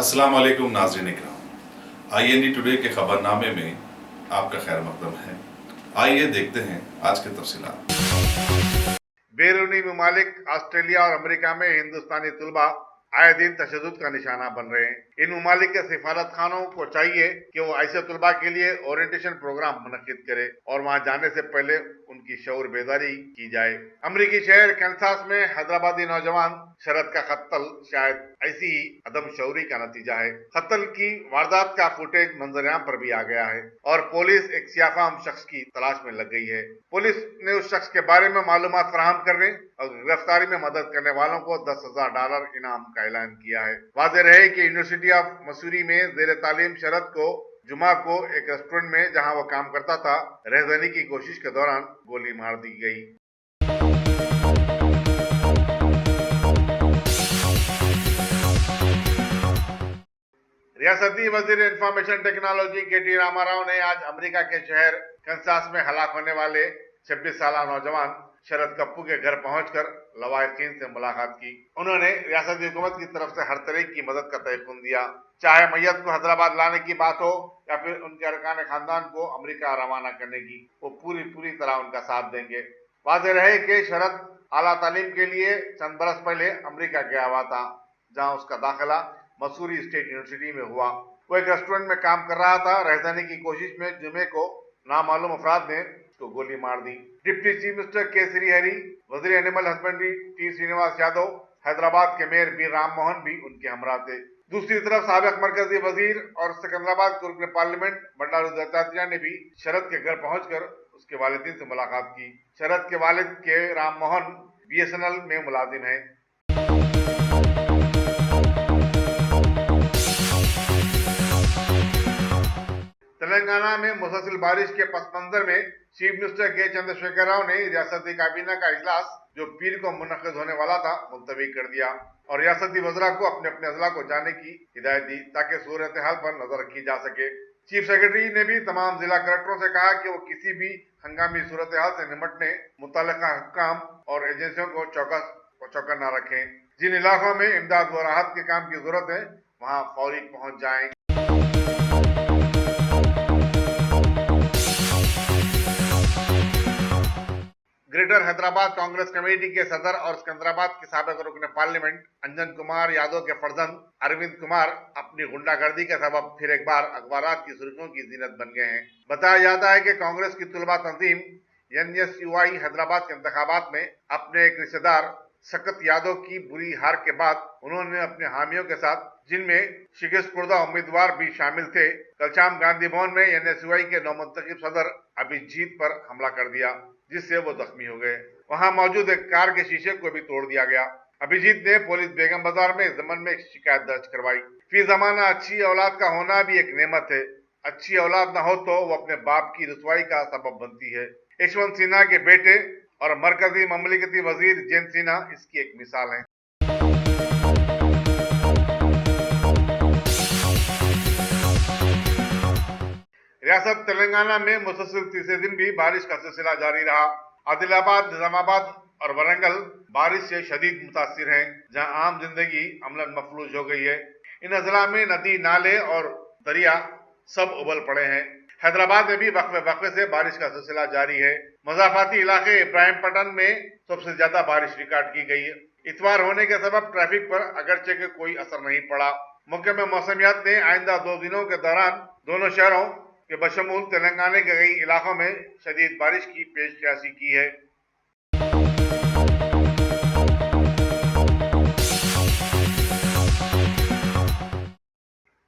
अस्सलाम वालेकुम नाज़रीन इकराम। IND टुडे के खबरनामे में आपका खैर मकदम है। आइए देखते हैं आज के तफसीलात। बैरूनी ममालिक ऑस्ट्रेलिया और अमेरिका में हिंदुस्तानी तलबा आए दिन तशद्दुद का निशाना बन रहे हैं। इन ममालिक के सिफारत खानों को चाहिए कि वो ऐसे तलबा के लिए ओरिएंटेशन प्रोग्राम मुनक्किद करे और वहां जाने से पहले उनकी शऊर बेदारी की जाए। अमरीकी शहर कैंसास में हैदराबादी नौजवान शरद का कत्ल शायद ऐसी ही अदम शऊरी का नतीजा है। कत्ल की वारदात का फुटेज मंजरेआम पर भी आ गया है और पुलिस एक सियाफाम शख्स की तलाश में लग गई है। पुलिस ने उस शख्स के बारे में मालूमात फराहम करने और गिरफ्तारी में मदद करने वालों को $10,000 इनाम का ऐलान किया है। वाज़ेह रहे कि यूनिवर्सिटी ऑफ मसूरी में जेर तालीम शरद को जुमा को एक रेस्टोरेंट में जहां वो काम करता था रहजनी की कोशिश के दौरान गोली मार दी गई। रियासती वजीर इंफॉर्मेशन टेक्नोलॉजी KT रामाराव ने आज अमेरिका के शहर कैंसास में हलाक होने वाले 26 साल नौजवान शरद कप्पू के घर पहुंचकर लवाहिकीन से मुलाकात की। उन्होंने रियासती हुकूमत की तरफ से हर तरह की मदद का तयक़ुन दिया, चाहे मैयत को हैदराबाद लाने की बात हो या फिर उनके अरकान खानदान को अमेरिका रवाना करने की। वो पूरी तरह उनका साथ देंगे। वाज़ेह रहे कि शरद आला तालीम के लिए चंद बरस पहले अमेरिका गया हुआ था, जहां उसका दाखिला मसूरी स्टेट यूनिवर्सिटी में हुआ। वो एक रेस्टोरेंट में काम कर रहा था। रहने की कोशिश में जुमे को नामालूम अफराद ने उसको गोली मार दी। Deputy chief minister K Srihari, वजीर animal husbandry T Srinivas Yadav, Hyderabad के मेयर बी राम मोहन भी उनके हमरा थे। दूसरी तरफ साबिक मरकजी वजीर और सिकंदराबाद के रुकन पार्लियामेंट बंडारू दत्तात्रेय ने भी शरद के घर पहुंचकर उसके वालिदैन से मुलाकात की। शरद के वालिद के राम मोहन BSNL में मुलाजिम है। तेलंगाना में मुसलसल बारिश के पस मंजर में चीफ मिनिस्टर के चंद्रशेखर राव ने रियासती काबीना का इजलास जो पीर को मुनक्किद होने वाला था मुलतवी कर दिया और रियासती वज़रा को अपने अपने अजला को जाने की हिदायत दी ताकि सूरत हाल पर नजर रखी जा सके। चीफ सेक्रेटरी ने भी तमाम जिला कलेक्टरों से कहा कि वो किसी भी हंगामी सूरत हाल से निपटने मुतल्लिका हुक्काम और एजेंसियों को चौकन्ना रखें। जिन इलाकों में इमदाद व राहत के काम की जरूरत है वहाँ फौरी पहुँच जाएं। ग्रेटर हैदराबाद कांग्रेस कमेटी के सदर और सिकंदराबाद के साबिक रुकन पार्लियामेंट अंजन कुमार यादव के फर्जंद अरविंद कुमार अपनी गुंडागर्दी के सबब फिर एक बार अखबारात की सुर्खियों की जीनत बन गए हैं। बताया जाता है कि कांग्रेस की तुलबा तंजीम NSUI हैदराबाद के इंतखाबात में अपने एक रिश्तेदार सकत यादव की बुरी हार के बाद उन्होंने अपने हामियों के साथ, जिनमें शिकस्तकुर्दा उम्मीदवार भी शामिल थे, कल शाम गांधी भवन में NSUI के नौमुंतखब सदर अभिजीत पर हमला कर दिया, जिससे वो जख्मी हो गए। वहां मौजूद एक कार के शीशे को भी तोड़ दिया गया। अभिजीत ने पुलिस बेगम बाजार में इस ज़मन में एक शिकायत दर्ज करवाई। फी जमाना अच्छी औलाद का होना भी एक नेमत है। अच्छी औलाद न हो तो वो अपने बाप की रुसवाई का सबब बनती है। यशवंत सिन्हा के बेटे और मरकजी ममलिकती वजीर जयंत सिन्हा इसकी एक मिसाल है। रियासत तेलंगाना में मुसलसल तीसरे दिन भी बारिश का सिलसिला जारी रहा। आदिलाबाद, निजामाबाद और वरंगल बारिश से शदीद मुतासिर हैं, जहां आम जिंदगी अमलन मफलूज हो गई है। इन अजला में नदी, नाले और दरिया सब उबल पड़े हैं। हैदराबाद में भी वक्फे से बारिश का सिलसिला जारी है। मजाफाती इलाके इब्राहिमपट्टन में सबसे ज्यादा बारिश रिकॉर्ड की गई है। इतवार होने के सबब ट्रैफिक पर अगरचे के कोई असर नहीं पड़ा। महकमा मौसमियात ने आइंदा 2 दिनों के दौरान दोनों शहरों के बशमूल तेलंगाना के कई इलाकों में शदीद बारिश की पेशकशी की है।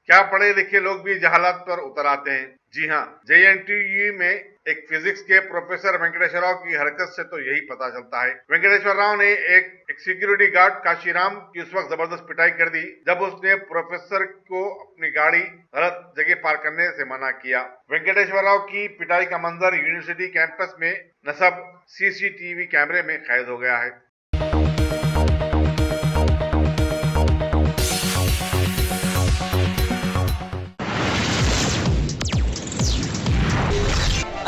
क्या पढ़े लिखे लोग भी जहालत पर उतर आते हैं? जी हाँ, JNTU में एक फिजिक्स के प्रोफेसर वेंकटेश्वर राव की हरकत से तो यही पता चलता है। वेंकटेश्वर राव ने एक सिक्योरिटी गार्ड काशीराम की उस वक्त जबरदस्त पिटाई कर दी जब उसने प्रोफेसर को अपनी गाड़ी गलत जगह पार्क करने से मना किया। वेंकटेश्वर राव की पिटाई का मंजर यूनिवर्सिटी कैंपस में नस्ब CCTV कैमरे में कैद हो गया है।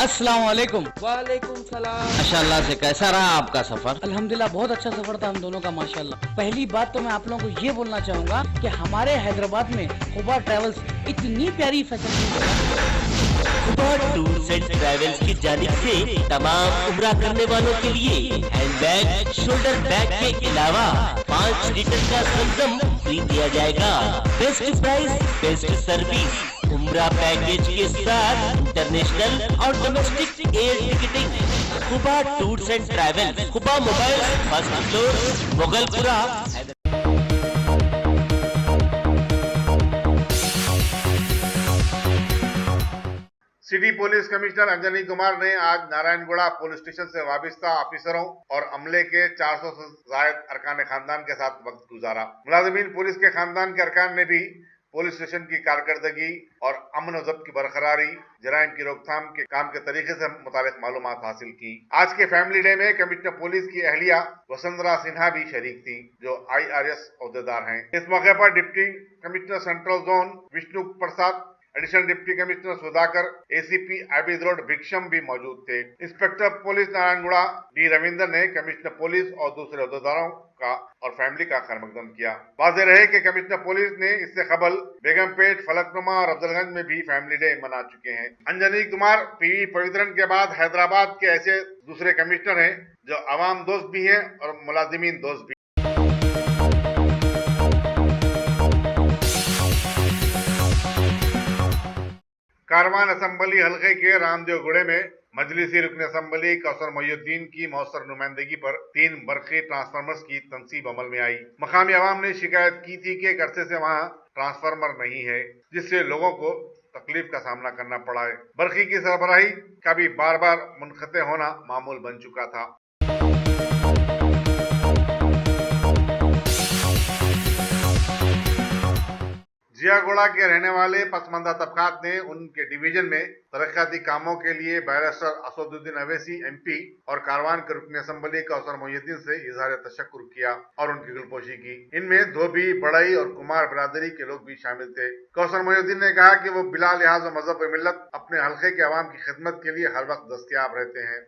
अस्सलाम वालेकुम। वालेकुम सलाम। माशाल्लाह से कैसा रहा आपका सफर? अल्हम्दुलिल्लाह बहुत अच्छा सफर था हम दोनों का माशाल्लाह। पहली बात तो मैं आप लोगों को ये बोलना चाहूँगा कि हमारे हैदराबाद में खुबा ट्रैवल्स इतनी प्यारी facility Khuba tours and travels की जानिब से तमाम उम्रा करने वालों के लिए हैंडबैग, शोल्डर बैग के अलावा 5 लीटर का संगम फ्री दिया जाएगा। बेस्ट प्राइस, बेस्ट सर्विस, उम्रा पैकेज के साथ इंटरनेशनल और domestic air ticketing. Khuba tours and travels, Khuba mobile, first floor, Mughalpura. City police commissioner Anjani Kumar ने आज नारायणगुड़ा पुलिस स्टेशन से वाबस्ता ऑफिसरों और अमले के 400 से ज्यादा अरकान खानदान के साथ वक्त गुजारा। मुलाजिमीन पुलिस के खानदान के अरकान ने भी पुलिस स्टेशन की कारकर्दगी और अमन और जब्त की बरकरारी, जराइम की रोकथाम के काम के तरीके से मुतालिक मालूमात हासिल की। आज के फैमिली डे में कमिश्नर पुलिस की अहलिया वसुंधरा सिन्हा भी शरीक थी, जो IRS ओहदेदार हैं। इस मौके पर deputy commissioner central zone Vishnu Prasad, additional deputy commissioner Sudhakar, ACP Abid road Bhiksham भी मौजूद थे। Inspector police Narayanguda D Ravinder ने कमिश्नर पुलिस और दूसरे अहदेदारों का और फैमिली का खैरमकदम किया। वाज़ेह रहे कि कमिश्नर पुलिस ने इससे कबल बेगमपेट, फलकनुमा और अफजलगंज में भी फैमिली डे मना चुके हैं। अंजनी कुमार PV पवित्रन के बाद हैदराबाद के ऐसे दूसरे कमिश्नर हैं जो अवाम दोस्त भी हैं और मुलाजिमीन दोस्त भी। कारवान असम्बली हल्के के रामदेवगुड़े में मजलिसी रुकन असम्बली कौसर मोहिउद्दीन की मौसर नुमाइंदगी पर 3 बरक़ी ट्रांसफार्मर्स की तनसीब अमल में आई। मकामी अवाम ने शिकायत की थी कि एक अरसे से वहां ट्रांसफार्मर नहीं है, जिससे लोगों को तकलीफ का सामना करना पड़ा है। बरक़ी की सरबराही का भी बार बार मुनक़ते होना मामूल बन चुका था। जियागोड़ा के रहने वाले पसमानदा तबकात ने उनके डिवीजन में तरक्याती कामों के लिए बैरिस्टर असदुद्दीन अवैसी MP और कारवान के रुकन असम्बली कौसर मोहिउद्दीन से इजहार तशक्कुर किया और उनकी गुलपोशी की। इनमें धोबी, बड़ई और कुमार बिरादरी के लोग भी शामिल थे। कौसर मोहिउद्दीन ने कहा कि वो बिला लिहाज मजहब व मिल्लत अपने हल्के के अवाम की खिदमत के लिए हर वक्त दस्तयाब रहते हैं।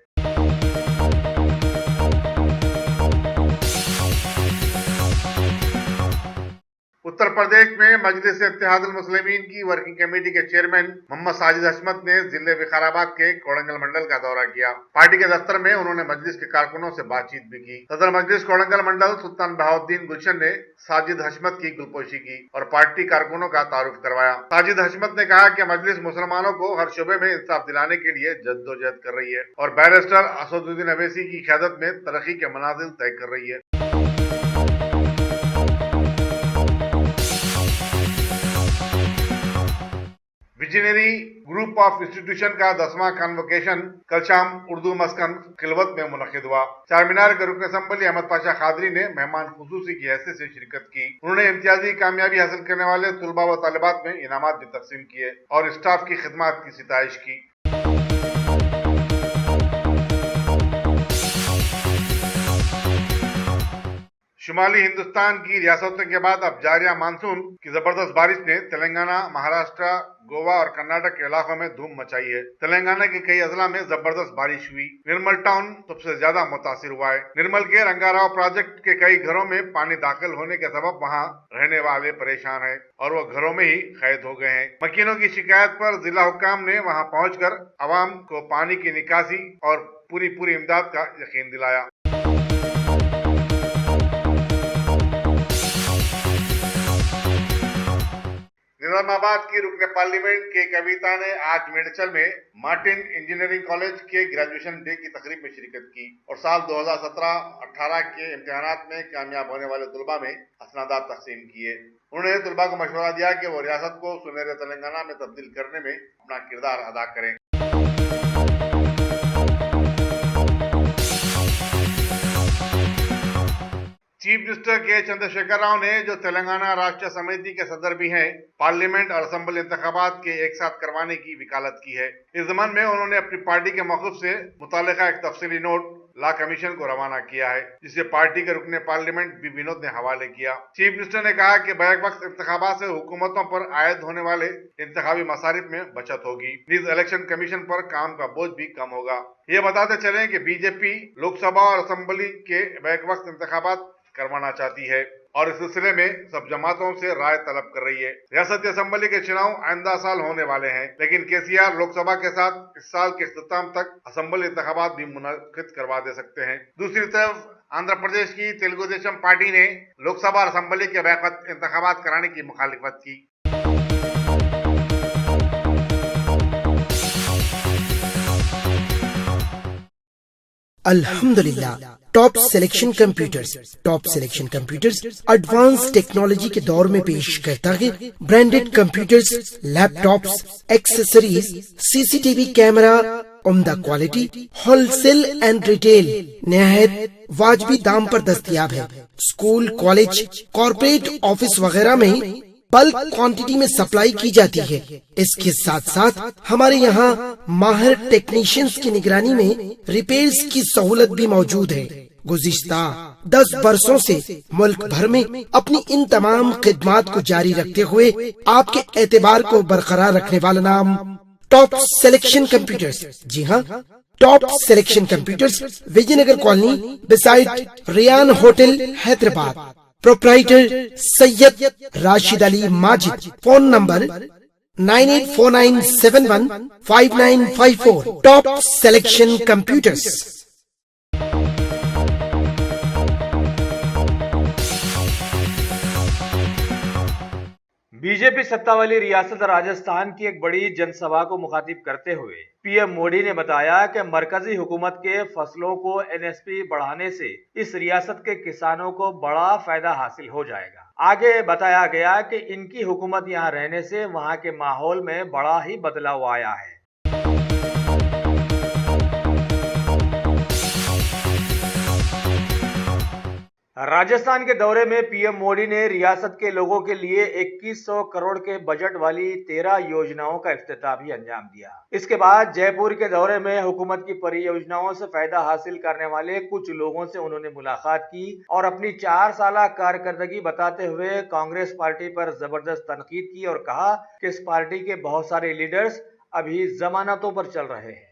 उत्तर प्रदेश में मजलिस इत्तेहादुल मुस्लिमीन की वर्किंग कमेटी के चेयरमैन मोहम्मद साजिद हशमत ने जिले विकाराबाद के कोड़ंगल मंडल का दौरा किया। पार्टी के दफ्तर में उन्होंने मजलिस के कारकुनों से बातचीत भी की। सदर मजलिस कोड़ंगल मंडल सुल्तान बहाउद्दीन गुलशन ने साजिद हशमत की गुलपोशी की और पार्टी कारकुनों का तारुफ करवाया। साजिद हशमत ने कहा कि मजलिस मुसलमानों को हर शोबे में इंसाफ दिलाने के लिए जद्दोजहद कर रही है और बैरिस्टर असदुद्दीन अवैसी की क़यादत में तरक्की के मनाजिल तय कर रही है। विजनरी ग्रुप ऑफ इंस्टीट्यूशन का 10वां कन्वोकेशन कल शाम उर्दू मस्कन खिलवत में मुनक़िद हुआ। चारमीनार के रुकन असम्बली अहमद पाशा खादरी ने मेहमान खुसूसी की हैसियत से शिरकत की। उन्होंने इम्तियाजी कामयाबी हासिल करने वाले तुलबा व तालिबात में इनामात भी तकसीम किए और स्टाफ की खिदमत की सिताइश की। शुमाली हिंदुस्तान की रियासतों के बाद अब जारिया मानसून की जबरदस्त बारिश ने तेलंगाना, महाराष्ट्र, गोवा और कर्नाटक के इलाकों में धूम मचाई है। तेलंगाना के कई अजला में जबरदस्त बारिश हुई। निर्मल टाउन सबसे ज्यादा मुतासिर हुआ है। निर्मल के रंगाराव प्रोजेक्ट के कई घरों में पानी दाखिल होने के सबब वहां रहने वाले परेशान हैं और वो घरों में ही कैद हो गए हैं। मकीनों की शिकायत पर जिला हुक्काम ने वहां पहुंचकर आवाम को पानी की निकासी और पूरी इमदाद का यकीन दिलाया। निजामाबाद की रुकने पार्लियामेंट के कविता ने आज मेडचल में मार्टिन इंजीनियरिंग कॉलेज के ग्रेजुएशन डे की तकरीब में शिरकत की और साल 2017-18 के इम्तिहानात में कामयाब होने वाले तुलबा में असनादात तकसीम किए। उन्होंने तुलबा को मशवरा दिया कि वो रियासत को सुनहरे तेलंगाना में तब्दील करने में अपना किरदार अदा करें। चीफ मिनिस्टर के चंद्रशेखर राव ने, जो तेलंगाना राष्ट्र समिति के सदर भी हैं, पार्लियामेंट और असम्बली इंतखाबात के एक साथ करवाने की वकालत की है। इस ज़मान में उन्होंने अपनी पार्टी के मौक़िफ़ से मुतालिका एक तफसीली नोट लॉ कमीशन को रवाना किया है, जिसे पार्टी के रुकने पार्लियामेंट बी विनोद ने हवाले किया। चीफ मिनिस्टर ने कहा कि बैक वक्त इंतखाबात से हुकूमतों पर आयद होने वाले इंतखाबी मसारिफ में बचत होगी। नीज इलेक्शन कमीशन पर काम का बोझ भी कम होगा। ये बताते चले कि बीजेपी लोकसभा और असेंबली के बैक वक्त इंतखाबात करवाना चाहती है और इस सिलसिले में सब जमातों से राय तलब कर रही है। रियासती असेंबली के चुनाव आइंदा साल होने वाले हैं, लेकिन केसीआर लोकसभा के साथ इस साल के इख्तिताम तक असेंबली इंतखाबात भी मुनक्किद करवा दे सकते हैं। दूसरी तरफ आंध्र प्रदेश की तेलुगु देशम पार्टी ने लोकसभा और असेंबली के बैक वक्त इंतखाबात कराने की मुखालिफत की। अल्हम्दुलिल्लाह top selection computers advance technology के दौर में पेश करता है branded computers, laptops, accessories, CCTV camera, उम्दा क्वालिटी, होलसेल एंड रिटेल निहायत वाजबी दाम पर दस्तयाब है। स्कूल, कॉलेज, कॉर्पोरेट ऑफिस वगैरह में बल्क क्वांटिटी में सप्लाई की जाती है। इसके साथ साथ हमारे यहाँ माहिर टेक्नीशियंस की निगरानी में रिपेयर्स की सहूलत भी मौजूद है। गुज़िश्ता 10 बरसों से मुल्क भर में अपनी इन तमाम खिदमात को जारी रखते हुए आपके एतबार को बरकरार रखने वाला नाम टॉप सिलेक्शन कंप्यूटर्स। जी हाँ, top selection computers, Vijaynagar colony beside Riyan hotel, Hyderabad. Proprietor Syed Rashid Ali Majid. Phone number 9849715954। Top selection computers. BJP सत्ता वाली रियासत राजस्थान की एक बड़ी जनसभा को मुखातिब करते हुए पीएम मोदी ने बताया कि मरकजी हुकूमत के फसलों को एनएसपी बढ़ाने से इस रियासत के किसानों को बड़ा फायदा हासिल हो जाएगा। आगे बताया गया कि इनकी हुकूमत यहाँ रहने से वहाँ के माहौल में बड़ा ही बदलाव आया है। राजस्थान के दौरे में पीएम मोदी ने रियासत के लोगों के लिए 2100 करोड़ के बजट वाली 13 योजनाओं का इफ्तिताह भी अंजाम दिया। इसके बाद जयपुर के दौरे में हुकूमत की परियोजनाओं से फायदा हासिल करने वाले कुछ लोगों से उन्होंने मुलाकात की और अपनी 4 साल कारकर्दगी बताते हुए कांग्रेस पार्टी पर जबरदस्त तनकीद की और कहा कि इस पार्टी के बहुत सारे लीडर्स अभी जमानतों पर चल रहे हैं।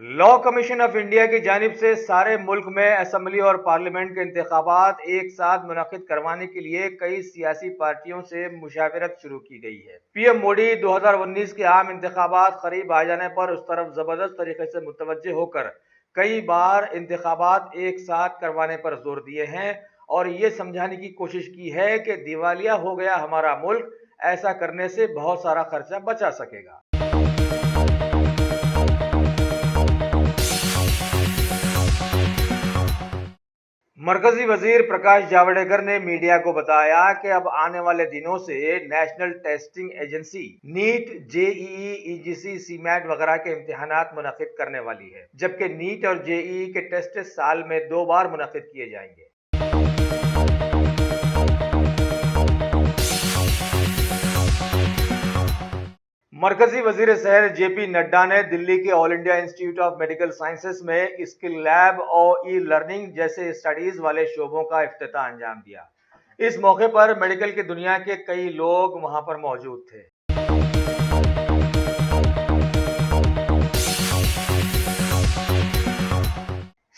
लॉ कमीशन ऑफ इंडिया की जानिब से सारे मुल्क में असेंबली और पार्लियामेंट के इंतखाबात एक साथ मुनक्किद करवाने के लिए कई सियासी पार्टियों से मुशावरत शुरू की गई है। पीएम मोदी 2019 के आम इंतखाबात करीब आ जाने पर उस तरफ जबरदस्त तरीके से मुतवज्जे होकर कई बार इंतखाबात एक साथ करवाने पर जोर दिए हैं और ये समझाने की कोशिश की है कि दिवालिया हो गया हमारा मुल्क, ऐसा करने से बहुत सारा खर्चा बचा सकेगा। मरकजी वजीर प्रकाश जावड़ेकर ने मीडिया को बताया कि अब आने वाले दिनों से national testing agency NEET, JEE, UGC, CMAT वगैरह के इम्तिहानात मुनक्किद करने वाली है, जबकि नीट और जेईई के टेस्ट साल में 2 बार मुनक्किद किए जाएंगे। मरकजी वजीर शहर जेपी नड्डा ने दिल्ली के all India institute of medical sciences में स्किल लैब और ई लर्निंग जैसे स्टडीज वाले शोबों का इफ्तिताह अंजाम दिया। इस मौके पर मेडिकल की दुनिया के कई लोग वहां पर मौजूद थे।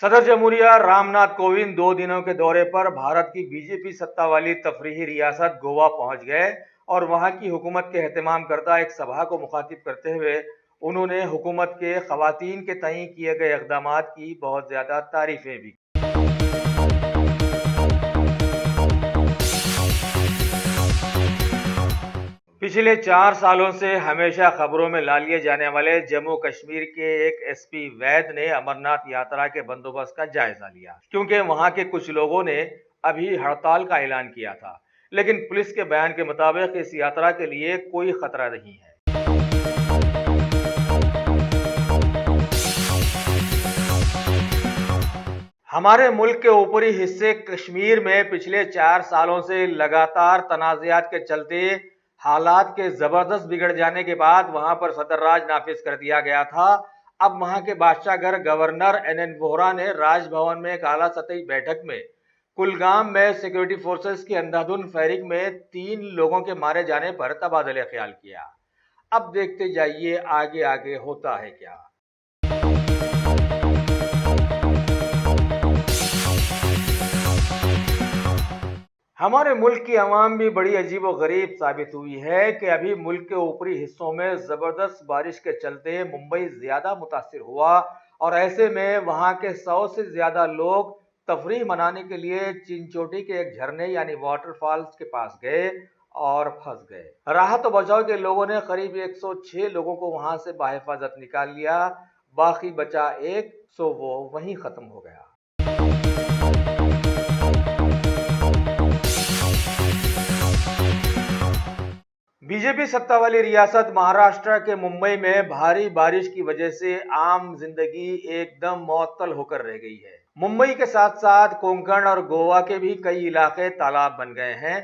सदर जमहूरिया रामनाथ कोविंद 2 दिनों के दौरे पर भारत की बीजेपी सत्ता वाली तफरीही रियासत गोवा पहुंच गए और वहां की हुकूमत के एहतमाम करता एक सभा को मुखातिब करते हुए उन्होंने हुकूमत के खवातीन के तय किए गए इक़दामात की बहुत ज्यादा तारीफें भी। पिछले 4 सालों से हमेशा खबरों में ला लिए जाने वाले जम्मू कश्मीर के एक एसपी वैद ने अमरनाथ यात्रा के बंदोबस्त का जायजा लिया, क्योंकि वहां के कुछ लोगों ने अभी हड़ताल का ऐलान किया था, लेकिन पुलिस के बयान के मुताबिक इस यात्रा के लिए कोई खतरा नहीं है। हमारे मुल्क के ऊपरी हिस्से कश्मीर में पिछले 4 सालों से लगातार तनाज़ात के चलते हालात के जबरदस्त बिगड़ जाने के बाद वहां पर सदर राज नाफिज कर दिया गया था। अब वहां के बादशाहगर गवर्नर एन वोहरा ने राजभवन में एक आला सतही बैठक में कुलगाम में सिक्योरिटी फोर्सेस की अंधाधुंध फायरिंग में 3 लोगों के मारे जाने पर तबादले ख्याल किया। अब देखते जाइए आगे आगे होता है क्या। हमारे मुल्क की आवाम भी बड़ी अजीब व गरीब साबित हुई है कि अभी मुल्क के ऊपरी हिस्सों में जबरदस्त बारिश के चलते मुंबई ज्यादा मुतासिर हुआ और ऐसे में वहां के 100 से ज्यादा लोग तफरीह मनाने के लिए चिंचोटी के एक झरने यानी वाटरफॉल्स के पास गए और फंस गए। राहत व बचाव के लोगों ने करीब 106 लोगों को वहां से बाहिफाजत निकाल लिया, बाकी बचा एक, सो वो वहीं खत्म हो गया। बीजेपी सत्ता वाली रियासत महाराष्ट्र के मुंबई में भारी बारिश की वजह से आम जिंदगी एकदम मुअत्तल होकर रह गई है। मुंबई के साथ साथ कोंकण और गोवा के भी कई इलाके तालाब बन गए हैं।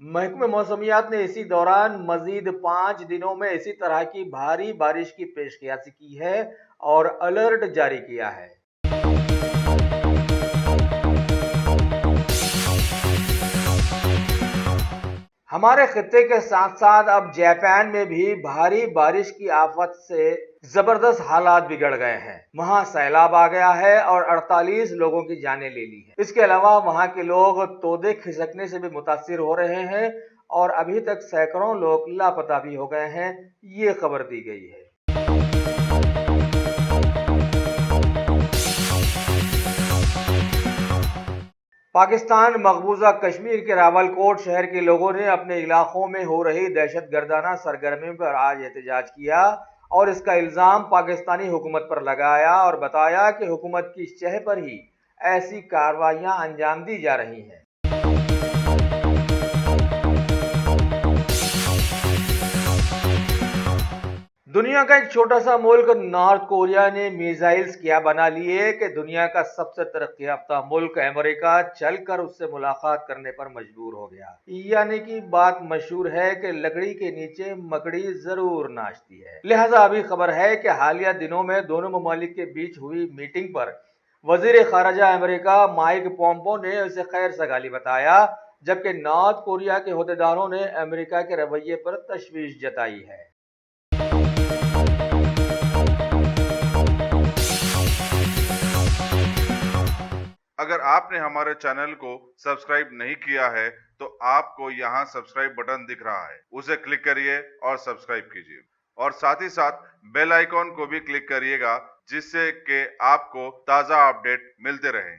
महकमे मौसमियात ने इसी दौरान मजीद 5 दिनों में इसी तरह की भारी बारिश की पेशकशी की है और अलर्ट जारी किया है। हमारे खित्ते के साथ साथ अब जापान में भी भारी बारिश की आफत से जबरदस्त हालात बिगड़ गए हैं। वहां सैलाब आ गया है और 48 लोगों की जानें ले ली है। इसके अलावा वहां के लोग तोदे खिसकने से भी मुतासिर हो रहे हैं और अभी तक सैकड़ों लोग लापता भी हो गए हैं, ये खबर दी गई है। पाकिस्तान मकबूजा कश्मीर के रावलकोट शहर के लोगों ने अपने इलाकों में हो रही दहशतगर्दाना सरगर्मी पर आज एहतजाज किया और इसका इल्जाम पाकिस्तानी हुकूमत पर लगाया और बताया कि हुकूमत की शह पर ही ऐसी कार्रवाइयां अंजाम दी जा रही हैं। दुनिया का एक छोटा सा मुल्क नॉर्थ कोरिया ने मिसाइल्स क्या बना लिए कि दुनिया का सबसे तरक्की याफ्ता मुल्क अमेरिका चलकर उससे मुलाकात करने पर मजबूर हो गया। यानी कि बात मशहूर है कि लकड़ी के नीचे मकड़ी जरूर नाचती है। लिहाजा अभी खबर है कि हालिया दिनों में दोनों ममालिक के बीच हुई मीटिंग पर वजीर खारजा अमेरिका माइक पोम्पो ने उसे खैर सगाली बताया, जबकि नॉर्थ कोरिया के अहदेदारों ने अमेरिका के रवैये पर तशवीश जताई है। अगर आपने हमारे चैनल को सब्सक्राइब नहीं किया है तो आपको यहाँ सब्सक्राइब बटन दिख रहा है, उसे क्लिक करिए और सब्सक्राइब कीजिए और साथ ही साथ बेल आइकॉन को भी क्लिक करिएगा जिससे कि आपको ताज़ा अपडेट मिलते रहें।